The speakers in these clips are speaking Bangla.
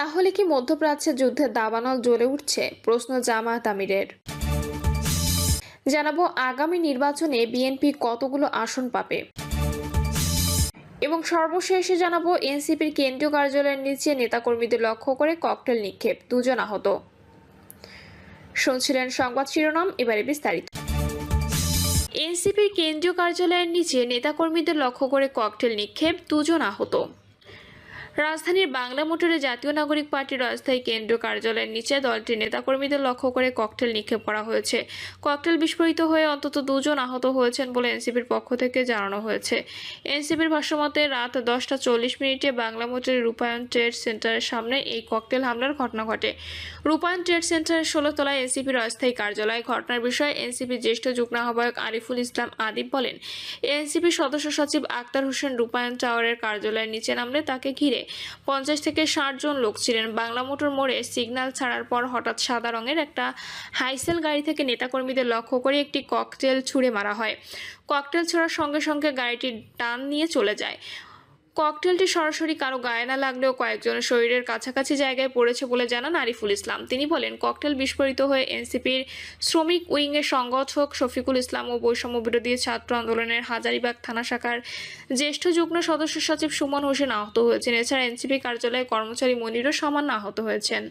তাহলে কি মধ্যপ্রাচ্যে যুদ্ধের দাবানল জ্বলে উঠছে? প্রশ্ন জামায়াত আমিরের। জানাবো আগামী নির্বাচনে বিএনপি কতগুলো আসন পাবে, এবং সর্বশেষে জানাবো এনসিপির কেন্দ্রীয় কার্যালয়ের নিচে নেতাকর্মীদের লক্ষ্য করে ককটেল নিক্ষেপ, 2 জন আহত। শুনছিলেন সংবাদ শিরোনাম, এবারে বিস্তারিত। এনসিপির কেন্দ্রীয় কার্যালয়ের নিচে নেতাকর্মীদের লক্ষ্য করে ককটেল নিক্ষেপ, 2 জন আহত। রাজধানীর বাংলা মোটরে জাতীয় নাগরিক পার্টির অস্থায়ী কেন্দ্রীয় কার্যালয়ের নিচে দলটির নেতাকর্মীদের লক্ষ্য করে ককটেল নিক্ষেপ করা হয়েছে। ককটেল বিস্ফোরিত হয়ে অন্তত 2 জন আহত হয়েছেন বলে এনসিপির পক্ষ থেকে জানানো হয়েছে। এনসিপির ভাষ্যমতে রাত 10টা 40 মিনিটে বাংলা মোটরের রূপায়ণ ট্রেড সেন্টারের সামনে এই ককটেল হামলার ঘটনা ঘটে। রূপায়ণ ট্রেড সেন্টারের 16 তলায় এনসিপির অস্থায়ী কার্যালয়। ঘটনার বিষয়ে এনসিপির জ্যেষ্ঠ যুগ্ম আহ্বায়ক আরিফুল ইসলাম আদিব বলেন, এনসিপির সদস্য সচিব আক্তার হোসেন রূপায়ণ টাওয়ারের কার্যালয়ের নিচে নামলে তাকে ঘিরে 50 থেকে 60 জন লোক ছিলেন। বাংলা মোটর মোড়ে সিগন্যাল ছাড়ার পর হঠাৎ সাদা রঙের একটা হাইসেল গাড়ি থেকে নেতাকর্মীদের লক্ষ্য করে একটি ককটেল ছুড়ে মারা হয়। ককটেল ছোড়ার সঙ্গে সঙ্গে গাড়িটি টান নিয়ে চলে যায়। ককটেলটি সরাসরি কারো গায়ে না লাগলেও কয়েকজনের শরীরের কাছাকাছি জায়গায় পড়েছে বলে জানান আরিফুল ইসলাম। তিনি বলেন, ককটেল বিস্ফোরিত হয়ে এনসিপির শ্রমিক উইংয়ের সংগঠক শফিকুল ইসলাম ও বৈষম্য বিরোধী ছাত্র আন্দোলনের হাজারীবাগ থানা শাখার জ্যেষ্ঠ যুগ্ম সদস্য সচিব সুমন হোসেন আহত হয়েছেন। এছাড়া এনসিপি কার্যালয়ে কর্মচারী মনিরও সামান্য আহত হয়েছেন।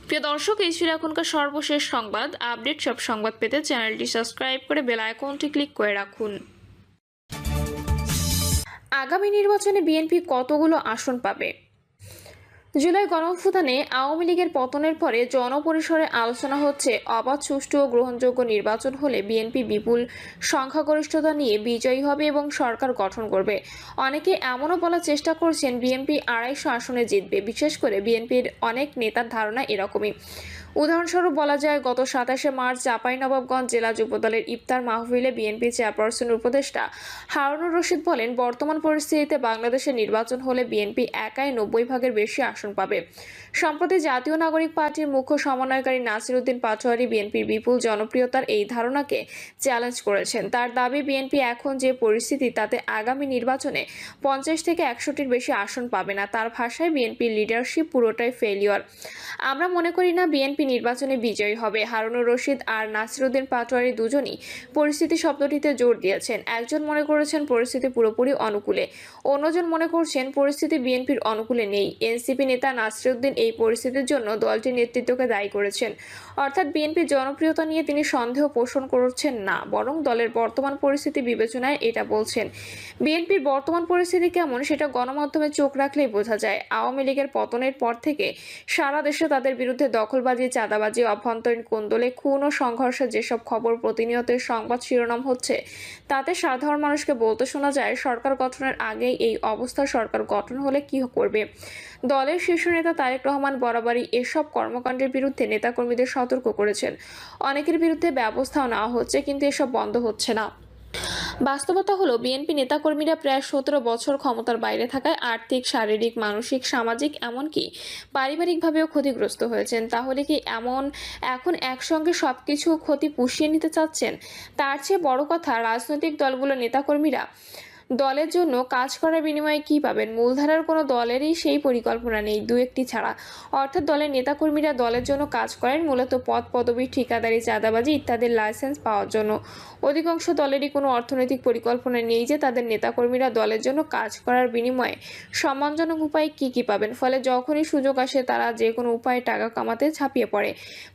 প্রিয় দর্শক, এই ছিল এখনকার সর্বশেষ সংবাদ আপডেট। সব সংবাদ পেতে চ্যানেলটি সাবস্ক্রাইব করে বেল আইকনটি ক্লিক করে রাখুন। আগামী নির্বাচনে বিএনপি কতগুলো আসন পাবে? জুলাই গণঅভ্যুত্থানে আওয়ামী লীগের পতনের পরে জনপরিসরে আলোচনা হচ্ছে অবাধ, সুষ্ঠু ও গ্রহণযোগ্য নির্বাচন হলে বিএনপি বিপুল সংখ্যাগরিষ্ঠতা নিয়ে বিজয়ী হবে এবং সরকার গঠন করবে। অনেকে এমনও বলার চেষ্টা করছেন বিএনপি 250 আসনে জিতবে। বিশেষ করে বিএনপির অনেক নেতার ধারণা এরকমই। উদাহরণস্বরূপ বলা যায়, গত 27শে মার্চ চাঁপাইনবাবগঞ্জ জেলা যুবদলের ইফতার মাহফিলে বিএনপি চেয়ারপারসন উপদেষ্টা হারুনুর রশিদ বলেন, বর্তমান পরিস্থিতিতে বাংলাদেশের নির্বাচন হলে বিএনপি একাই 90 ভাগের বেশি আসন পাবে। সম্প্রতি জাতীয় নাগরিক পার্টির মুখ্য সমন্বয়কারী নাসির উদ্দিন পাটোয়ারি বিএনপির বিপুল জনপ্রিয়তার এই ধারণাকে চ্যালেঞ্জ করেছেন। তার দাবি, বিএনপি এখন যে পরিস্থিতি তাতে আগামী নির্বাচনে 50 থেকে 100টির বেশি আসন পাবে না। তার ভাষায়, বিএনপির লিডারশিপ পুরোটাই ফেলিওর। আমরা মনে করি না বিএনপি নির্বাচনে বিজয়ী হবে। হারুনুর রশিদ আর নাসির উদ্দিন পাটোয়ারি দুজনই পরিস্থিতি শব্দটিতে জোর দিয়েছেন। একজন মনে করেছেন পরিস্থিতি পুরোপুরি অনুকূলে, অন্যজন মনে করছেন পরিস্থিতি বিএনপির অনুকূলে নেই। এনসিপি নেতা নাসির উদ্দিন এই পরিস্থিতির জন্য দলটির নেতৃত্বকে দায়ী করেছেন। অর্থাৎ বিএনপির জনপ্রিয়তা নিয়ে তিনি সন্দেহ পোষণ করছেন না, বরং দলের বর্তমান পরিস্থিতি বিবেচনায় এটা বলছেন। বিএনপির বর্তমান পরিস্থিতি কেমন সেটা গণমাধ্যমে চোখ রাখলেই বোঝা যায়। আওয়ামী লীগের পতনের পর থেকে সারা দেশে তাদের বিরুদ্ধে দখলবাজি, চাঁদাবাজি, অভ্যন্তরীণ কোন্দলে, খুন ও সংঘর্ষের যেসব খবর প্রতিনিয়ত সংবাদ শিরোনাম হচ্ছে, তাতে সাধারণ মানুষকে বলতে শোনা যায়, সরকার গঠনের আগেই এই অবস্থা, সরকার গঠন হলে কি করবে। দলের শীর্ষ নেতা তারেক রহমান বরাবরই এসব কর্মকাণ্ডের বিরুদ্ধে নেতাকর্মীদের সতর্ক করেছেন। অনেকের বিরুদ্ধে ব্যবস্থাও নেওয়া হচ্ছে, কিন্তু এসব বন্ধ হচ্ছে না। বাস্তবতা হলো, বিএনপি নেতাকর্মীরা প্রায় 17 বছর ক্ষমতার বাইরে থাকায় আর্থিক, শারীরিক, মানসিক, সামাজিক, এমনকি পারিবারিকভাবেও ক্ষতিগ্রস্ত হয়েছেন। তাহলে কি এখন একসঙ্গে সবকিছু ক্ষতি পুষিয়ে নিতে চাচ্ছেন? তার চেয়ে বড় কথা, রাজনৈতিক দলগুলোর নেতাকর্মীরা দলের জন্য কাজ করার বিনিময়ে কি পাবেন? মূলধারার কোনো দলেরই সেই পরিকল্পনা নেই, 2-1টি ছাড়া। অর্থাৎ দলের নেতাকর্মীরা দলের জন্য কাজ করেন মূলত পদ, পদবি, ঠিকাদারি, চাঁদাবাজি ইত্যাদির লাইসেন্স পাওয়ার জন্য। অধিকাংশ দলেরই কোনো অর্থনৈতিক পরিকল্পনা নেই যে তাদের নেতাকর্মীরা দলের জন্য কাজ করার বিনিময়ে সম্মানজনক উপায়ে কি পাবেন। ফলে যখনই সুযোগ আসে তারা যে কোনো উপায়ে টাকা কামাতে ঝাঁপিয়ে পড়ে।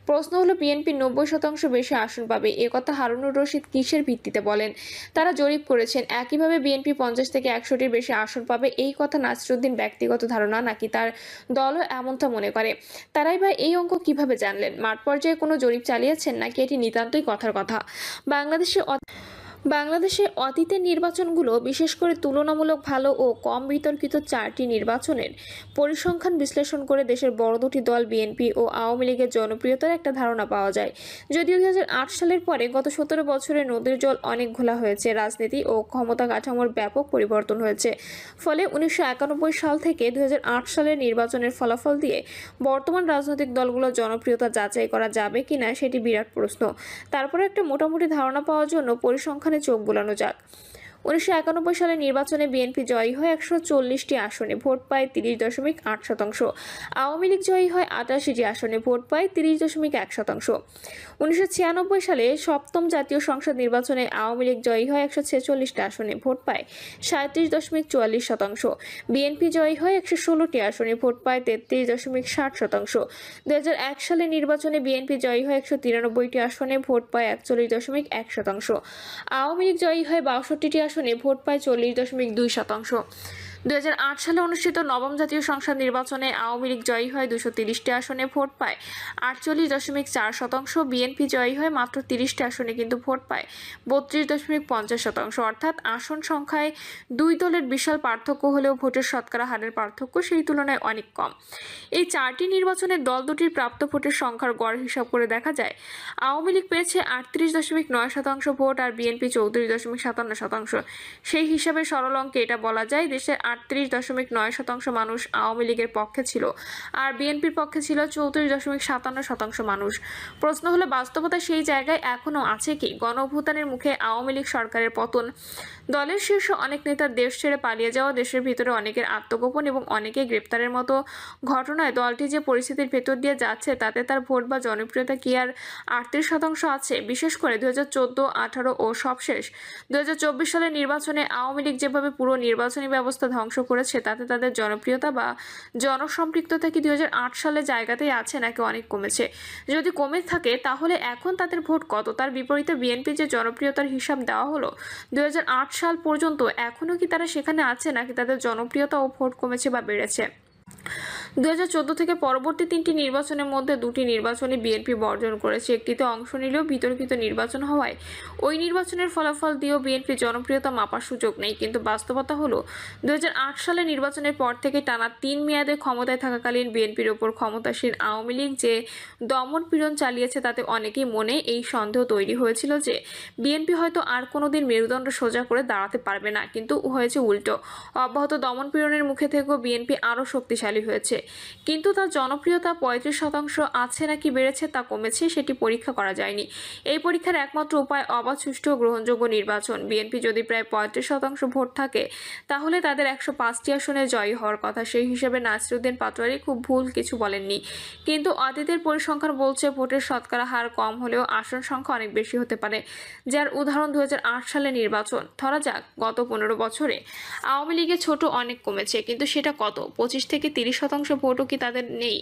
প্রশ্ন হলো, বিএনপি 90% বেশি আসন পাবে, একথা হারুনুর রশিদ কিসের ভিত্তিতে বলেন? তারা জরিপ করেছেন। একইভাবে বিএনপি 50 থেকে 100টির বেশি আসন পাবে, এই কথা নাসির উদ্দিন ব্যক্তিগত ধারণা নাকি তার দলও এমনটা মনে করে? তারাই বা এই অঙ্ক কিভাবে জানলেন? মাঠ পর্যায়ে কোনো জরিপ চালিয়েছেন নাকি এটি নিতান্তই কথার কথা? বাংলাদেশে অতীতের নির্বাচনগুলো, বিশেষ করে তুলনামূলক ভালো ও কম বিতর্কিত 4টি নির্বাচনের পরিসংখ্যান বিশ্লেষণ করে দেশের বড় দুটি দল বিএনপি ও আওয়ামী লীগের জনপ্রিয়তার একটা ধারণা পাওয়া যায়। যদিও 2008 সালের পরে গত 17 বছরে নদীর জল অনেক ঘোলা হয়েছে, রাজনীতি ও ক্ষমতা কাঠামোর ব্যাপক পরিবর্তন হয়েছে। ফলে 1991 সাল থেকে 2008 সালের নির্বাচনের ফলাফল দিয়ে বর্তমান রাজনৈতিক দলগুলোর জনপ্রিয়তা যাচাই করা যাবে কিনা সেটি বিরাট প্রশ্ন। তারপরে একটা মোটামুটি ধারণা পাওয়ার জন্য পরিসংখ্যান চোখ বোলানো যাক। 1991 সালে নির্বাচনে বিএনপি জয়ী হয় 140টি আসনে, ভোট পায় 30.8%। আওয়ামী লীগ জয়ী হয় 88টি আসনে, ভোট পায় 30.1%। 1996 সালে সপ্তম জাতীয় সংসদ নির্বাচনে আওয়ামী লীগ জয়ী হয় 146টি আসনে, ভোট পায় 37.44%। বিএনপি জয়ী হয় 116টি আসনে, ভোট পায় 33.60%। 2001 সালে নির্বাচনে বিএনপি জয়ী হয় 193টি আসনে, ভোট পায় 41.1%। আওয়ামী লীগ জয়ী হয় 62টি আসনে, ভোট পায় 40.2%। 2008 সালে অনুষ্ঠিত নবম জাতীয় সংসদ নির্বাচনে আওয়ামী লীগ জয়ী হয় 230টি আসনে, ভোট পায় 48.4%। বিএনপি জয়ী হয় মাত্র 30টি আসনে, কিন্তু ভোট পায় 32.50%। অর্থাৎ আসন সংখ্যায় দুই দলের বিশাল পার্থক্য হলেও ভোটের শতকরা হারের পার্থক্য সেই তুলনায় অনেক কম। এই চারটি নির্বাচনের দল দুটির প্রাপ্ত ভোটের সংখ্যার গড় হিসাব করে দেখা যায় আওয়ামী লীগ পেয়েছে 38.9% ভোট আর বিএনপি 34.57%। সেই হিসাবে সরল অঙ্কে এটা বলা যায় দেশের 38.9% মানুষ আওয়ামী লীগের পক্ষে ছিল আর বিএনপির পক্ষে ছিল 34.57% মানুষ। প্রশ্ন হলো, বাস্তবতা সেই জায়গায় এখনো আছে কি? গণঅভ্যুত্থানের মুখে আওয়ামী লীগ সরকারের পতন, দলের শীর্ষ অনেক নেতার দেশ ছেড়ে পালিয়ে যাওয়া, দেশের ভিতরে অনেকের আত্মগোপন এবং অনেকে গ্রেপ্তারের মতো ঘটনায় দলটি যে পরিস্থিতির ভেতর দিয়ে যাচ্ছে তাতে তার ভোট বা জনপ্রিয়তা কি আর 38% আছে? বিশেষ করে 2014, 18 ও সবশেষ 2024 সালের নির্বাচনে আওয়ামী লীগ যেভাবে পুরো নির্বাচনী ব্যবস্থা ধ্বংস করেছে তাতে তাদের জনপ্রিয়তা বা জনসম্পৃক্ততা কি 2008 সালের জায়গাতেই আছে নাকি অনেক কমেছে? যদি কমে থাকে তাহলে এখন তাদের ভোট কত? তার বিপরীতে বিএনপি যে জনপ্রিয়তার হিসাব দেওয়া হলো 2008 সাল পর্যন্ত, এখনও কি তারা সেখানে আছে নাকি তাদের জনপ্রিয়তা ও ভোট কমেছে বা বেড়েছে? 2014 থেকে পরবর্তী তিনটি নির্বাচনের মধ্যে দুটি নির্বাচনে বিএনপি বর্জন করেছে, একটিতে অংশ নিলেও বিতর্কিত নির্বাচন হওয়ায় ওই নির্বাচনের ফলাফল দিয়েও বিএনপির জনপ্রিয়তা মাপার সুযোগ নেই। কিন্তু বাস্তবতা হলো 2008 সালে নির্বাচনের পর থেকে টানা 3 মেয়াদে ক্ষমতায় থাকাকালীন বিএনপির ওপর ক্ষমতাসীন আওয়ামী লীগ যে দমন পীড়ন চালিয়েছে তাতে অনেকেই মনে এই সন্দেহ তৈরি হয়েছিল যে বিএনপি হয়তো আর কোনোদিন মেরুদণ্ড সোজা করে দাঁড়াতে পারবে না, কিন্তু হয়েছে উল্টো। অব্যাহত দমন পীড়নের মুখে থেকেও বিএনপি আরও শক্তিশালী হয়েছে, কিন্তু তার জনপ্রিয়তা 35% আছে নাকি বেড়েছে তা কমেছে সেটি পরীক্ষা করা যায়নি। এই পরীক্ষার একমাত্র উপায় অবাধ, সুষ্ঠু ও গ্রহণযোগ্য নির্বাচন। বিএনপি যদি প্রায় 35% ভোট থাকে তাহলে তাদের 105টি আসনে জয়ী হওয়ার কথা। সেই হিসেবে নাসিরউদ্দিন পাটোয়ারি খুব ভুল কিছু বলেননি, কিন্তু অতীতের পরিসংখ্যান বলছে ভোটের শতকরা হার কম হলেও আসন সংখ্যা অনেক বেশি হতে পারে। যার উদাহরণ 2008 সালে নির্বাচন। ধরা যাক গত 15 বছরে আওয়ামী লীগের ছোট অনেক কমেছে, কিন্তু সেটা কত? 25 থেকে 30% ভোটও কি তাদের নেই?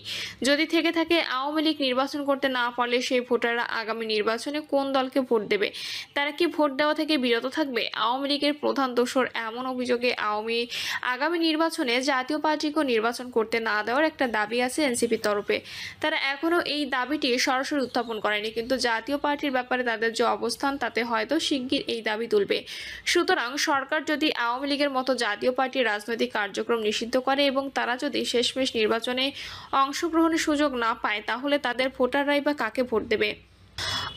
যদি থেকে থাকে, আওয়ামী লীগ নির্বাচন করতে না পারলে সেই ভোটাররা আগামী নির্বাচনে কোন দলকে ভোট দেবে? তারা কি ভোট দেওয়া থেকে বিরত থাকবে? আওয়ামী লীগের প্রধান দোষর এমন অভিযোগে আগামী নির্বাচনে জাতীয় পার্টিকেও নির্বাচন করতে না দেওয়ার একটা দাবি আছে এনসিপির তরফে। তারা এখনও এই দাবিটি সরাসরি উত্থাপন করেনি, কিন্তু জাতীয় পার্টির ব্যাপারে তাদের যে অবস্থান তাতে হয়তো শিগগির এই দাবি তুলবে। সুতরাং সরকার যদি আওয়ামী লীগের মতো জাতীয় পার্টির রাজনৈতিক কার্যক্রম নিষিদ্ধ করে এবং তারা যদি শেষমেশ নির্বাচনে অংশগ্রহণের সুযোগ না পায় তাহলে তাদের ভোটাররাই বা কাকে ভোট দেবে?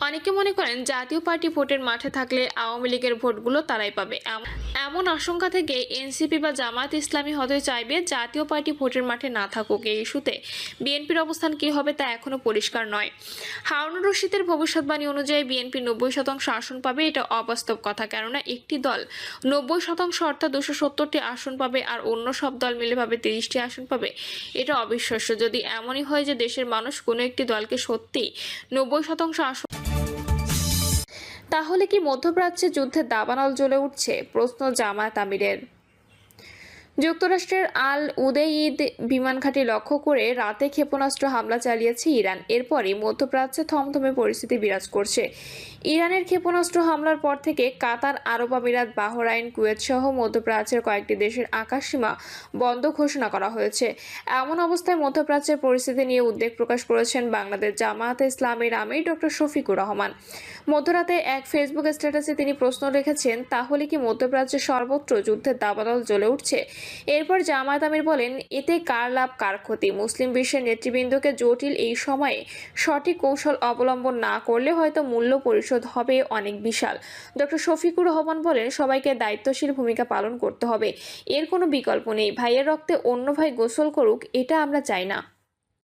অনেকে মনে করেন জাতীয় পার্টি ভোটের মাঠে থাকলে আওয়ামী লীগের ভোটগুলো তারাই পাবে। এমন আশঙ্কা থেকে এনসিপি বা জামায়াত ইসলামী হয়তো চাইবে জাতীয় পার্টি ভোটের মাঠে না থাকুক। এই ইস্যুতে বিএনপির অবস্থান কী হবে তা এখনও পরিষ্কার নয়। হারুনুর রশিদের ভবিষ্যৎবাণী অনুযায়ী বিএনপি 90% আসন পাবে, এটা অবাস্তব কথা। কেননা একটি দল 90% অর্থাৎ 270টি আসন পাবে আর অন্য সব দল মিলে পাবে 30টি আসন পাবে, এটা অবিশ্বাস্য। যদি এমনই হয় যে দেশের মানুষ কোনো একটি দলকে সত্যিই 90% আসন, তাহলে কি মধ্যপ্রাচ্যে যুদ্ধের দাবানল জ্বলে উঠছে? প্রশ্ন জামায়াত আমিরের। যুক্তরাষ্ট্রের আল উদেইদ বিমান ঘাঁটি লক্ষ্য করে রাতে ক্ষেপণাস্ত্র হামলা চালিয়েছে ইরান। এরপরই মধ্যপ্রাচ্যে থমথমে পরিস্থিতি বিরাজ করছে। ইরানের ক্ষেপণাস্ত্র হামলার পর থেকে কাতার, আরব আমিরাত, বাহরাইন, কুয়েত সহ মধ্যপ্রাচ্যের কয়েকটি দেশের আকাশসীমা বন্ধ ঘোষণা করা হয়েছে। এমন অবস্থায় মধ্যপ্রাচ্যের পরিস্থিতি নিয়ে উদ্বেগ প্রকাশ করেছেন বাংলাদেশ জামায়াতে ইসলামীর আমির ডক্টর শফিকুর রহমান। মধ্যরাতে এক ফেসবুক স্ট্যাটাসে তিনি প্রশ্ন রেখেছেন, তাহলে কি মধ্যপ্রাচ্যের সর্বত্র যুদ্ধের দাবানল জ্বলে উঠছে? এরপর জামায়াত আমির বলেন, এতে কার লাভ কার ক্ষতি? মুসলিম বিশ্বের নেতৃবৃন্দকে জটিল এই সময়ে সঠিক কৌশল অবলম্বন না করলে হয়তো মূল্য পরিশোধ হবে অনেক বিশাল। ডক্টর শফিকুর রহমান বলেন, সবাইকে দায়িত্বশীল ভূমিকা পালন করতে হবে, এর কোনো বিকল্প নেই। ভাইয়ের রক্তে অন্য ভাই গোসল করুক, এটা আমরা চাই না।